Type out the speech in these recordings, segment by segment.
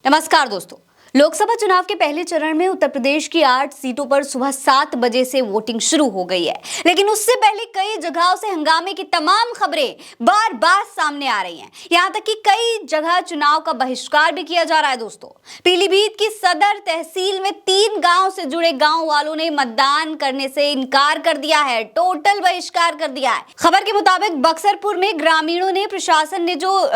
नमस्कार दोस्तों। लोकसभा चुनाव के पहले चरण में उत्तर प्रदेश की 8 सीटों पर सुबह 7 बजे से वोटिंग शुरू हो गई है, लेकिन उससे पहले कई जगहों से हंगामे की तमाम खबरें बार बार सामने आ रही हैं। यहां तक कि कई जगह चुनाव का बहिष्कार भी किया जा रहा है। दोस्तों, पीलीभीत की सदर तहसील में 3 गांव से जुड़े गांव वालों ने मतदान करने से इनकार कर दिया है, टोटल बहिष्कार कर दिया है। खबर के मुताबिक बक्सरपुर में ग्रामीणों ने प्रशासन ने जो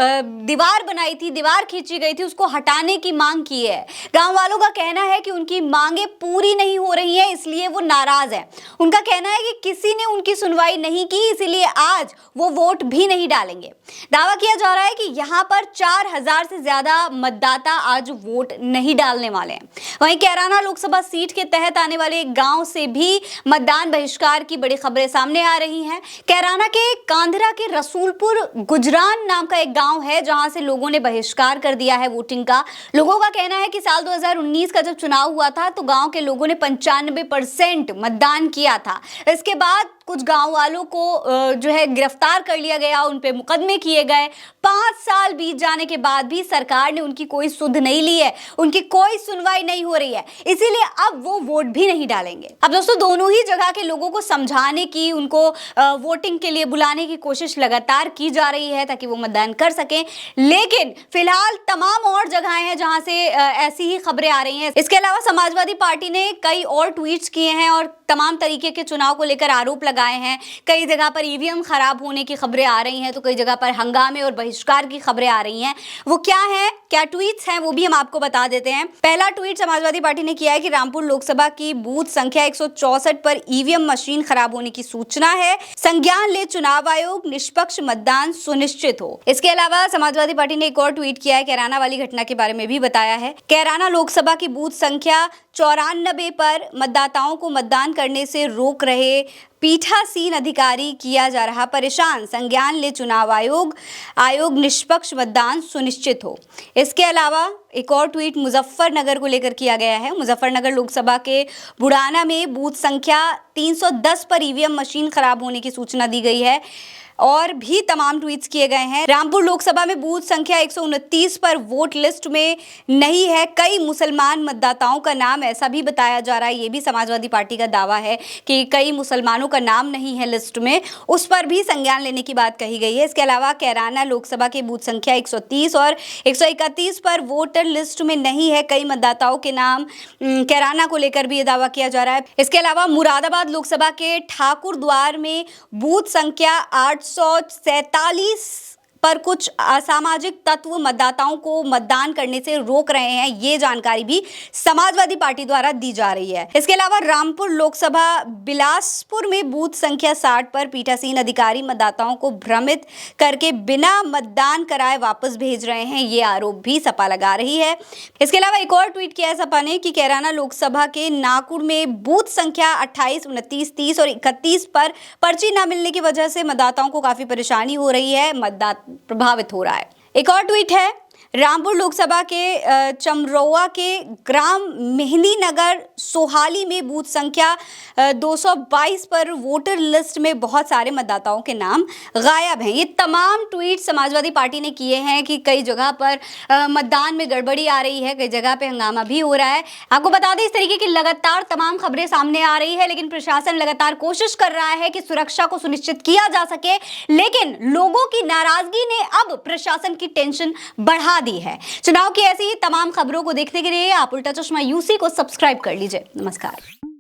दीवार बनाई थी, दीवार खींची गई थी, उसको हटाने की मांग की है। गांव वालों का कहना है कि उनकी मांगे पूरी नहीं हो रही हैं, इसलिए वो नाराज हैं। उनका कहना है कि किसी ने उनकी सुनवाई नहीं की, इसीलिए आज वो वोट भी नहीं डालेंगे। दावा किया जा रहा है कि यहां पर 4000 से ज्यादा मतदाता आज वोट नहीं डालने वाले हैं। वहीं कैराना लोकसभा सीट के तहत आने वाले एक गांव से भी मतदान बहिष्कार की बड़ी खबरें सामने आ रही हैं। कैराना के कांधरा के रसूलपुर गुजरान नाम का एक गांव है, जहां से लोगों ने बहिष्कार कर दिया है वोटिंग का। लोगों का कहना है कि साल 2019 का जब चुनाव हुआ था तो गांव के लोगों ने 95% मतदान किया था। इसके बाद कुछ गांव वालों को जो है गिरफ्तार कर लिया गया, उन पे मुकदमे किए गए। 5 साल बीत जाने के बाद भी सरकार ने उनकी कोई सुध नहीं ली है, उनकी कोई सुनवाई नहीं हो रही है, इसीलिए अब वो वोट भी नहीं डालेंगे। अब दोस्तों, दोनों ही जगह के लोगों को समझाने की, उनको वोटिंग के लिए बुलाने की कोशिश लगातार की जा रही है ताकि वो मतदान कर सकें, लेकिन फिलहाल तमाम और जगहें हैं जहां से ऐसी ही खबरें आ रही हैं। इसके अलावा समाजवादी पार्टी ने कई और ट्वीट्स किए हैं और तमाम तरीके के चुनाव को लेकर आरोप लगाए हैं। कई जगह पर ईवीएम खराब होने की खबरें आ रही हैं, तो कई जगह पर हंगामे और बहिष्कार की खबरें आ रही हैं। वो क्या है, क्या ट्वीट्स हैं, वो भी हम आपको बता देते हैं। पहला ट्वीट समाजवादी पार्टी ने किया है कि रामपुर लोकसभा की बूथ संख्या 164 पर ईवीएम मशीन खराब होने की सूचना है, संज्ञान ले चुनाव आयोग, निष्पक्ष मतदान सुनिश्चित हो। इसके अलावा समाजवादी पार्टी ने एक और ट्वीट किया है, कैराना वाली घटना के बारे में भी बताया है। कैराना लोकसभा की बूथ संख्या 94 पर मतदाताओं को मतदान करने से रोक रहे पीठासीन अधिकारी किया जा रहा परेशान, संज्ञान ले चुनाव आयोग निष्पक्ष मतदान सुनिश्चित हो। इसके अलावा एक और ट्वीट मुजफ्फरनगर को लेकर किया गया है। मुजफ्फरनगर लोकसभा के बुढ़ाना में बूथ संख्या 310 पर ईवीएम मशीन खराब होने की सूचना दी गई है और भी तमाम ट्वीट्स किए गए हैं। रामपुर लोकसभा में बूथ संख्या 129 पर वोट लिस्ट में नहीं है कई मुसलमान मतदाताओं का नाम, ऐसा भी बताया जा रहा है। ये भी समाजवादी पार्टी का दावा है कि कई मुसलमानों का नाम नहीं है लिस्ट में, उस पर भी संज्ञान लेने की बात कही गई है। इसके अलावा कैराना लोकसभा के बूथ संख्या 130 और 131 पर वोटर लिस्ट में नहीं है कई मतदाताओं के नाम, कैराना को लेकर भी ये दावा किया जा रहा है। इसके अलावा मुरादाबाद लोकसभा के ठाकुर द्वार में बूथ संख्या 847 पर कुछ असामाजिक तत्व मतदाताओं को मतदान करने से रोक रहे हैं, ये जानकारी भी समाजवादी पार्टी द्वारा दी जा रही है। इसके अलावा रामपुर लोकसभा बिलासपुर में बूथ संख्या 60 पर पीठासीन अधिकारी मतदाताओं को भ्रमित करके बिना मतदान कराए वापस भेज रहे हैं, ये आरोप भी सपा लगा रही है। इसके अलावा एक और ट्वीट किया है सपा ने कि कैराना लोकसभा के नाकुर में बूथ संख्या 28, 29, 30 और 31 पर पर्ची न मिलने की वजह से मतदाताओं को काफी परेशानी हो रही है, मतदाता प्रभावित हो रहा है। एक और ट्वीट है, रामपुर लोकसभा के चमरौआ के ग्राम मेहंदी नगर सोहाली में बूथ संख्या 222 पर वोटर लिस्ट में बहुत सारे मतदाताओं के नाम गायब हैं। ये तमाम ट्वीट समाजवादी पार्टी ने किए हैं कि कई जगह पर मतदान में गड़बड़ी आ रही है, कई जगह पे हंगामा भी हो रहा है। आपको बता दें, इस तरीके की लगातार तमाम खबरें सामने आ रही है, लेकिन प्रशासन लगातार कोशिश कर रहा है कि सुरक्षा को सुनिश्चित किया जा सके, लेकिन लोगों की नाराजगी ने अब प्रशासन की टेंशन बढ़ा दी है। चुनाव की ऐसी ही तमाम खबरों को देखने के लिए आप उल्टा चश्मा यूसी को सब्सक्राइब कर लीजिए। नमस्कार।